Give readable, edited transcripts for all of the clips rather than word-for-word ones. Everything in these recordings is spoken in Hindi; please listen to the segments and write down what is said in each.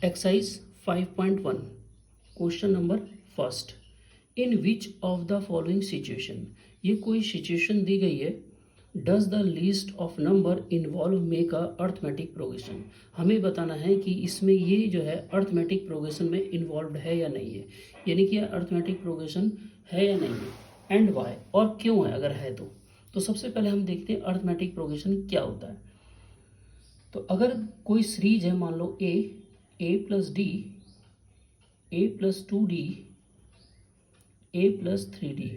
Exercise 5.1 question number first. In which of the following situation, ये कोई सिचुएशन दी गई है। Does the list of number involve make a arithmetic progression. हमें बताना है कि इसमें ये जो है अर्थमेटिक प्रोग्रेशन में इन्वॉल्व है या नहीं है, यानी कि अर्थमेटिक प्रोग्रेशन है या नहीं है, एंड वाई, और क्यों है अगर है तो सबसे पहले हम देखते हैं अर्थमेटिक प्रोग्रेशन क्या होता है। तो अगर कोई सीरीज है, मान लो ए प्लस डी, ए प्लस 2d, ए प्लस 3d,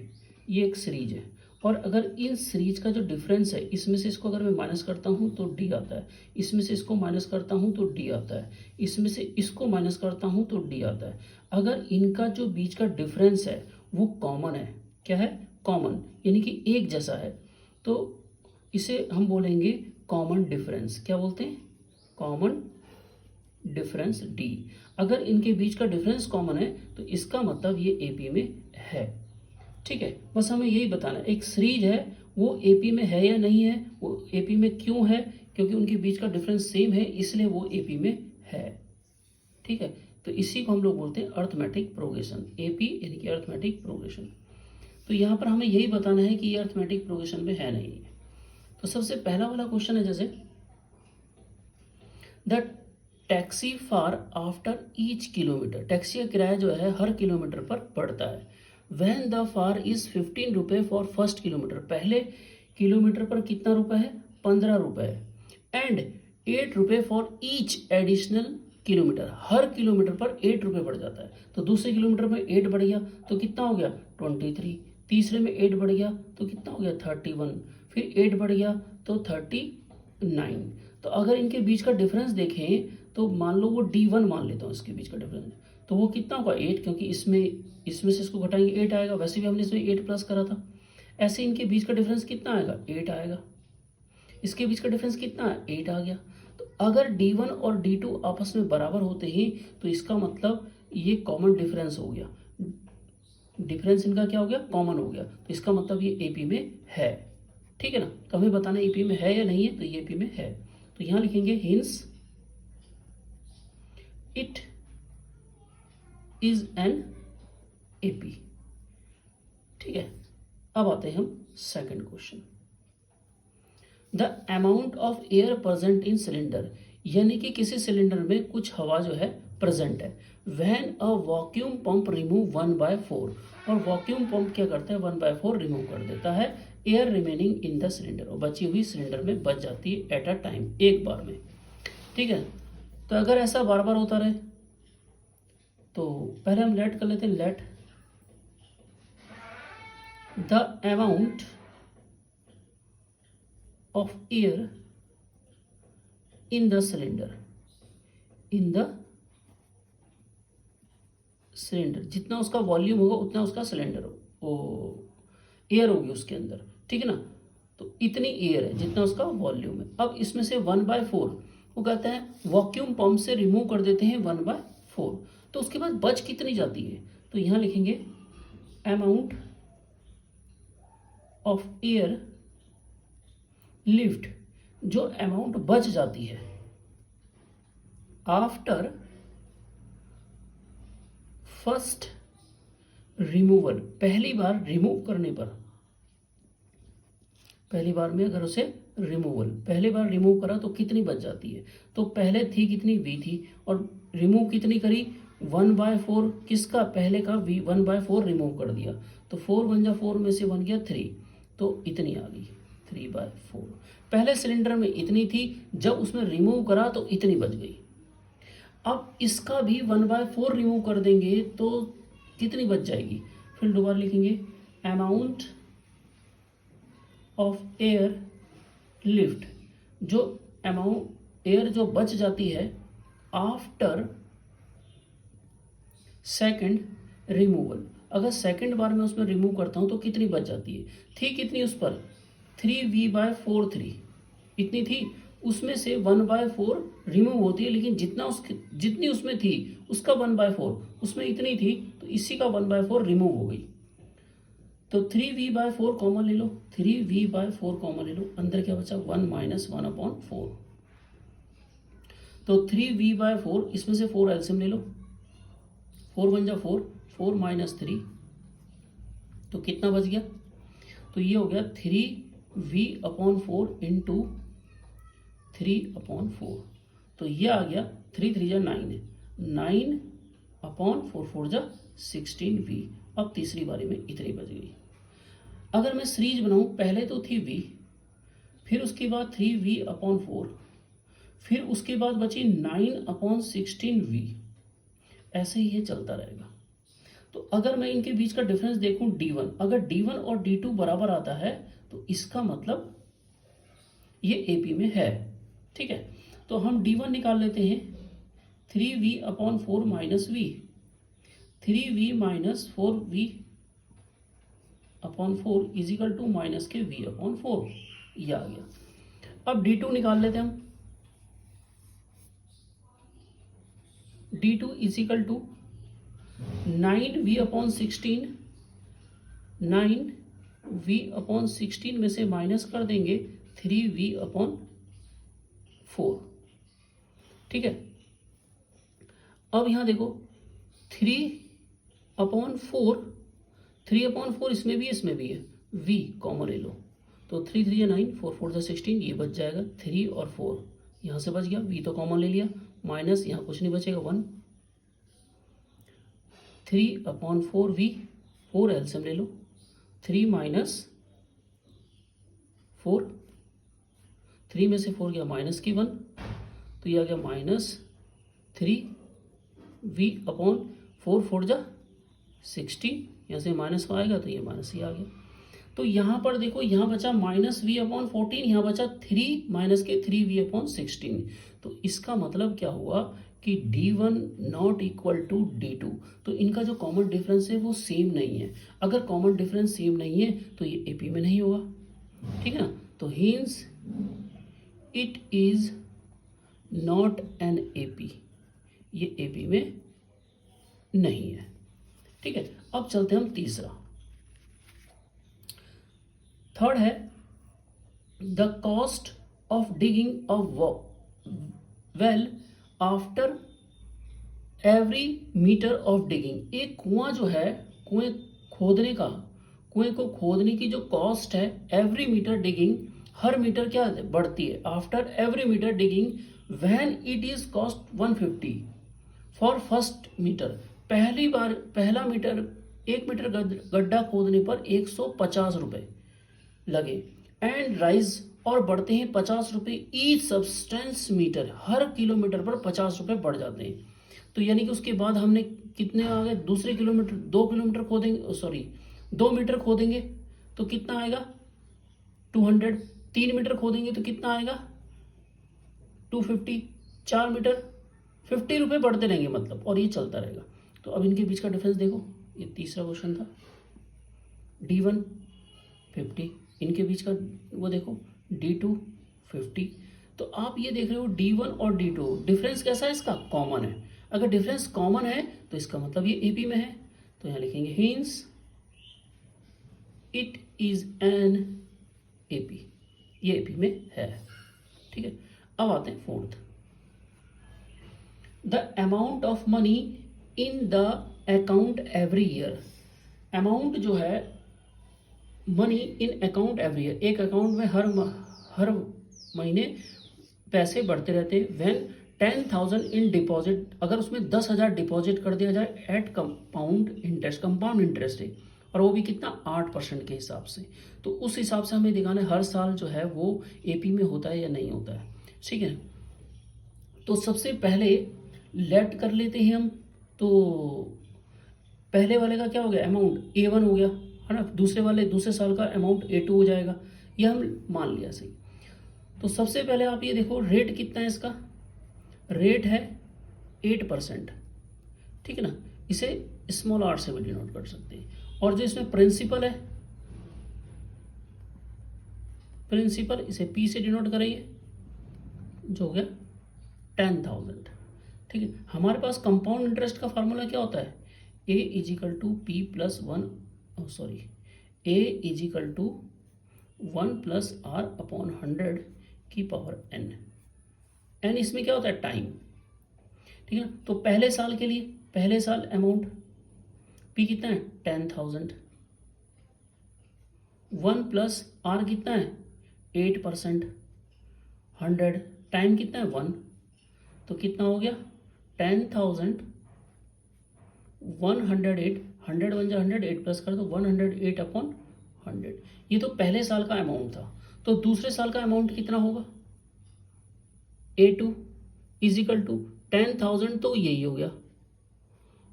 ये एक सीरीज है। और अगर इन सीरीज का जो डिफरेंस है, इसमें से इसको अगर मैं माइनस करता हूँ तो डी आता है, इसमें से इसको माइनस करता हूँ तो डी आता है, इसमें से इसको माइनस करता हूँ तो डी आता है। अगर इनका जो बीच का डिफरेंस है वो कॉमन है, क्या है, कॉमन, यानी कि एक जैसा है, तो इसे हम बोलेंगे कॉमन डिफरेंस। क्या बोलते हैं, कॉमन डिफरेंस डी। अगर इनके बीच का डिफरेंस कॉमन है तो इसका मतलब ये एपी में है। ठीक है, बस हमें यही बताना है। एक सीरीज है, वो एपी में है या नहीं है, वो एपी में क्यों है, क्योंकि उनके बीच का डिफरेंस सेम है, इसलिए वो एपी में है। ठीक है, तो इसी को हम लोग बोलते हैं अर्थमेटिक प्रोग्रेशन, एपी यानी कि अर्थमेटिक प्रोग्रेशन। तो यहाँ पर हमें यही बताना है कि ये अर्थमेटिक प्रोग्रेशन में है नहीं है। तो सबसे पहला वाला क्वेश्चन है, जैसे the taxi far after each kilometre, taxi का किराया जो है हर किलोमीटर पर पड़ता है। वैन द फार इज 15 रुपये फॉर फर्स्ट किलोमीटर, पहले किलोमीटर पर कितना रुपए है, 15 रुपये, एंड 8 रुपये for each additional kilometre, her kilometre पर 8 रुपये बढ़ जाता है। तो दूसरे किलोमीटर में 8 बढ़ गया तो कितना हो गया, 23, तीसरे में 8 बढ़ गया तो कितना हो गया, 31, फिर 8 बढ़ गया तो 39। तो अगर इनके बीच का डिफरेंस देखें तो मान लो वो D1 मान लेता हूँ, इसके बीच का डिफरेंस, तो वो कितना होगा, 8, क्योंकि इसमें से इसको घटाएंगे 8 आएगा, वैसे भी हमने इसमें 8 प्लस करा था। ऐसे इनके बीच का डिफरेंस कितना आएगा, 8 आएगा, इसके बीच का डिफरेंस कितना है, 8 आ गया। तो अगर D1 और D2 आपस में बराबर होते हैं तो इसका मतलब ये कॉमन डिफरेंस हो गया, डिफरेंस इनका क्या हो गया, कॉमन हो गया, तो इसका मतलब ये एपी में है। ठीक है ना, तो हमें बताना एपी में है या नहीं है, तो ये एपी में है। तो यहां लिखेंगे hints it is an AP. ठीक है, अब आते हैं हम second question. The amount of air present in cylinder, यानी कि किसी सिलेंडर में कुछ हवा जो है प्रेजेंट है। When a vacuum pump remove 1/4, और वैक्यूम पंप क्या करता है, 1/4 रिमूव कर देता है air remaining in the cylinder, और बची हुई सिलेंडर में बच जाती है एट अ टाइम, एक बार में। ठीक है, तो अगर ऐसा बार बार होता रहे तो पहले हम लेट कर लेते हैं, let the amount of air in the cylinder, in the cylinder, जितना उसका वॉल्यूम होगा उतना उसका सिलेंडर वो एयर होगी उसके अंदर। ठीक है ना, तो इतनी एयर है जितना उसका वॉल्यूम है। अब इसमें से 1/4 वो कहते हैं वैक्यूम पंप से रिमूव कर देते हैं 1/4, तो उसके बाद बच कितनी जाती है, तो यहां लिखेंगे अमाउंट ऑफ एयर लिफ्ट, जो अमाउंट बच जाती है आफ्टर फर्स्ट रिमूवल, पहली बार रिमूव करने पर, पहली बार में अगर उसे रिमूवल, पहले बार रिमूव करा तो कितनी बच जाती है, तो पहले थी कितनी, V थी, और रिमूव कितनी करी, 1/4, किसका, पहले का V, 1/4 रिमूव कर दिया, तो 4 1 जा 4 में से 1 गया 3, तो इतनी आ गई 3/4। पहले सिलेंडर में इतनी थी, जब उसमें रिमूव करा तो इतनी बच गई। अब इसका भी 1/4 रिमूव कर देंगे तो कितनी बच जाएगी, फिर दोबारा लिखेंगे अमाउंट ऑफ एयर लिफ्ट, जो अमाउंट एयर जो बच जाती है आफ्टर सेकंड रिमूवल, अगर सेकंड बार में उसमें रिमूव करता हूं तो कितनी बच जाती है, थी कितनी उस पर 3V/4 3, इतनी थी, उसमें से 1/4 रिमूव होती है, लेकिन जितनी उसमें थी उसका 1/4, उसमें इतनी थी, तो इसी का 1/4 रिमूव हो गई। तो 3V/4 कॉमन ले लो, 3V/4 कॉमन ले लो, अंदर क्या बचा, 1 - 1/4। तो 3v/4, इसमें से 4 एलसीएम ले लो, 4 बन जा 4, 4 माइनस 3, तो कितना बच गया? तो ये हो गया 3v/4 इंटू 3/4, तो ये आ गया 3 3 जा 9 है, 9/4 4 जा 16v। अब तीसरी बारी में इतनी बच गई। अगर मैं सीरीज बनाऊं, पहले तो थी v, फिर उसके बाद 3v/4, फिर उसके बाद बची 9/16v, ऐसे ही ये चलता रहेगा। तो अगर मैं इनके बीच का डिफरेंस देखूं d1, अगर d1 और d2 बराबर आता है तो इसका मतलब ये AP में है। ठीक है, तो हम d1 निकाल लेते हैं, 3v/4 minus v, 3v minus 4v/4 equal to minus के v/4, ये आ गया। अब d2 निकाल लेते हैं हम, d2 is equal to 9v/16, 9v/16 में से माइनस कर देंगे 3v/4। ठीक है, अब यहां देखो 3/4 इसमें भी है, v कॉमन ले लो, तो 3 3 9, 4 4 16, ये बच जाएगा 3 और 4 यहां से बच गया, v तो कॉमन ले लिया, माइनस यहां कुछ नहीं बचेगा 1, 3/4v, 4 एलसीएम ले लो, 3 माइनस 4, 3 में से 4 गया माइनस की 1, तो ये आ गया माइनस 3v/4 4 जा 16, यहाँ से माइनस आएगा तो ये माइनस ही आ गया। तो यहाँ पर देखो, यहाँ बचा माइनस v/14, यहाँ बचा 3 माइनस के 3v/16, तो इसका मतलब क्या हुआ कि d1 not equal to d2, तो इनका जो कॉमन डिफरेंस है वो सेम नहीं है। अगर कॉमन डिफरेंस सेम नहीं है तो ये AP में नहीं होगा। ठीक है ना, तो hints it is not an AP, ये AP में नहीं है। ठीक है, अब चलते हैं हम तीसरा। थर्ड है the cost of digging a well after every metre of digging. एक कुआं जो है, कुएं को खोदने की जो कॉस्ट है, एवरी मीटर डिगिंग, हर मीटर क्या बढ़ती है, after every metre digging when it is cost 150 for first metre, पहला मीटर, 1 मीटर गड्ढा खोदने पर 150 रुपए लगे, एंड राइज, और बढ़ते हैं 50 रुपए ईच सब्सटेंस मीटर, हर किलोमीटर पर 50 रुपए बढ़ जाते हैं। तो यानी कि उसके बाद हमने कितने आ गए, 2 मीटर खोदेंगे तो कितना आएगा 200, 3 मीटर खोदेंगे तो कितना आएगा 250, 4 मीटर 50 रुपए बढ़ते रहेंगे मतलब, और ये चलता रहेगा। तो अब इनके बीच का डिफरेंस देखो, ये तीसरा क्वेश्चन था, d1 50, इनके बीच का वो देखो d2 50। तो आप ये देख रहे हो d1 और d2 डिफरेंस कैसा है, इसका कॉमन है। अगर डिफरेंस कॉमन है तो इसका मतलब ये AP में है, तो यहां लिखेंगे hints it is an AP, ये AP में है। ठीक है, अब आते हैं fourth, the amount of money in the account every year. Amount जो है money in account every year, एक अकाउंट में हर महीने पैसे बढ़ते रहते हैं। व्हेन 10,000 इन डिपॉजिट, अगर उसमें 10,000 डिपॉजिट कर दिया जाए एट कंपाउंड इंटरेस्ट है, और वो भी कितना 8% के हिसाब से, तो उस हिसाब से हमें दिखाना है हर साल जो है वो AP में होता है या नहीं होता है। ठीक है, तो सबसे पहले लेट कर लेते हैं हम, तो पहले वाले का क्या हो गया, अमाउंट A1 हो गया है ना, दूसरे साल का अमाउंट A2 हो जाएगा, ये हम मान लिया सही। तो सबसे पहले आप ये देखो रेट कितना है, इसका रेट है 8%। ठीक है ना, इसे स्मॉल r से भी डिनोट कर सकते हैं। और जो इसमें प्रिंसिपल है, प्रिंसिपल इसे P से डिनोट करेंगे, जो हो गया 10,000। ठीक है, हमारे पास कंपाउंड इंटरेस्ट का फार्मूला क्या होता है, A equal to P plus 1, A equal to 1 plus R upon 100 की पावर n। एन इसमें क्या होता है, टाइम, ठीक है। तो पहले साल के लिए, पहले साल अमाउंट पी कितना है, 10,000, 1 प्लस आर कितना है, 8%, 100, टाइम कितना है 1, तो कितना हो गया 10,000, 108, 100 बन जाए 100, 8 प्लस कर दो 108 अपॉन 100। ये तो पहले साल का अमाउंट था। तो दूसरे साल का अमाउंट कितना होगा, A2 इजिकल टू 10,000, तो यही हो गया,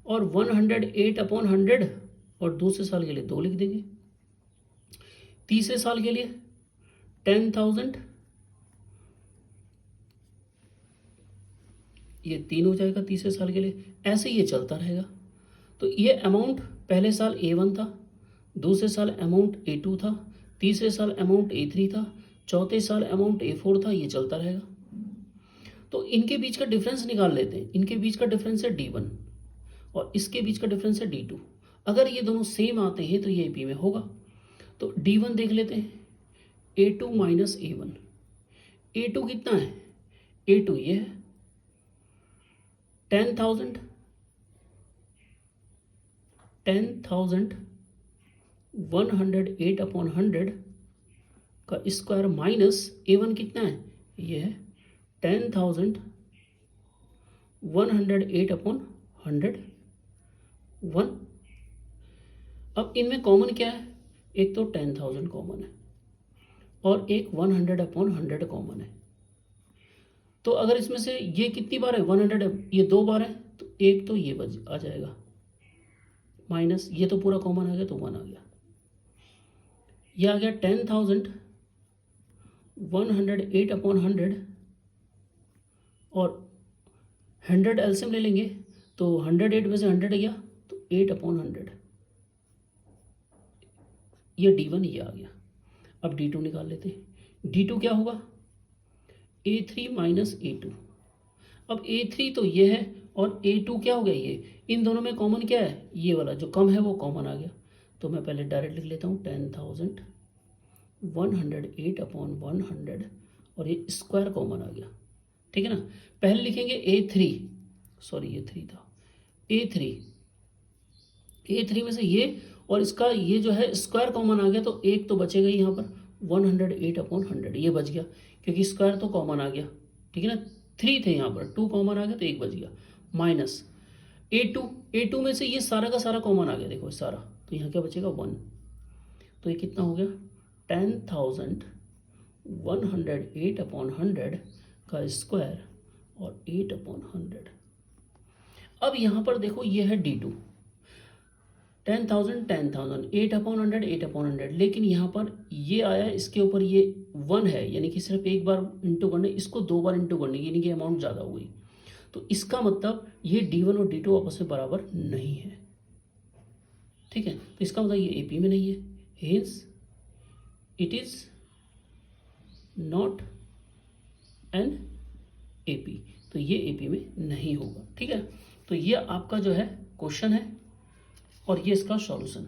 और 108 अपॉन 100, और दूसरे साल के लिए 2 लिख देंगे। तीसरे साल के लिए 10,000, ये 3 हो जाएगा तीसरे साल के लिए, ऐसे ये चलता रहेगा। तो ये अमाउंट पहले साल A1 था, दूसरे साल अमाउंट A2 था, तीसरे साल अमाउंट A3 था, चौथे साल अमाउंट A4 था, ये चलता रहेगा। तो इनके बीच का डिफरेंस निकाल लेते हैं। इनके बीच का डिफरेंस है D1 और इसके बीच का डिफरेंस है D2। अगर ये दोनों सेम आते हैं तो ये AP में होगा। तो D1 देख लेते हैं, A2 माइनस A1। A2 कितना है, A2 ये है 10,000, 108 अपॉन 100 का स्क्वायर माइनस A1 कितना है, ये है 10,000, 108 अपॉन 100, 1। अब इनमें कॉमन क्या है, एक तो 10,000 कॉमन है और एक 100 अपॉन 100 कॉमन है। तो अगर इसमें से ये कितनी बार है, 100 है, ये 2 बार है, तो एक तो ये बच आ जाएगा, माइनस ये तो पूरा कॉमन आ गया तो 1 आ गया। ये आ गया 10,000, 108 अपॉन 100, और 100 एलसीएम ले लेंगे तो 108 में से 100 गया तो 8 अपॉन 100, ये D1 ये आ गया। अब D2 निकाल लेते हैं। D2 क्या होगा, A3 माइनस A2। अब A3 तो ये है और A2 क्या हो गया, ये इन दोनों में कॉमन क्या है, ये वाला जो कम है वो कॉमन आ गया। तो मैं पहले डायरेक्ट लिख लेता हूँ 10,000, 108 अपॉन 100, और ये स्क्वायर कॉमन आ गया, ठीक है ना। पहले लिखेंगे A3, सॉरी ये 3 था, A3 में से ये और इसका ये जो है स्क्वायर कॉमन आ गया, तो एक तो बचेगा यहाँ पर 108 अपॉन 100, ये बच गया क्योंकि स्क्वायर तो कॉमन आ गया, ठीक है ना। 3 थे यहाँ पर, 2 कॉमन आ गया तो 1 बच गया, माइनस A2 में से ये सारा का सारा कॉमन आ गया, देखो सारा, तो यहाँ क्या बचेगा 1। तो ये कितना हो गया 10,000, 108 अपॉन 100 का स्क्वायर और 8 अपॉन 100। अब यहाँ पर देखो ये है D2, 10,000, 10,000, 8 अपॉन 100, 8 अपॉन 100, लेकिन यहाँ पर ये आया, इसके ऊपर ये 1 है, यानी कि सिर्फ एक बार इंटू करने, इसको 2 बार इंटू करने, यानी कि अमाउंट ज़्यादा हो गई। तो इसका मतलब ये D1 और D2 आपस में बराबर नहीं है, ठीक है। तो इसका मतलब ये AP में नहीं है, hence it is not an AP। तो ये AP में नहीं होगा, ठीक है। तो ये आपका जो है क्वेश्चन है और ये इसका सॉल्यूशन।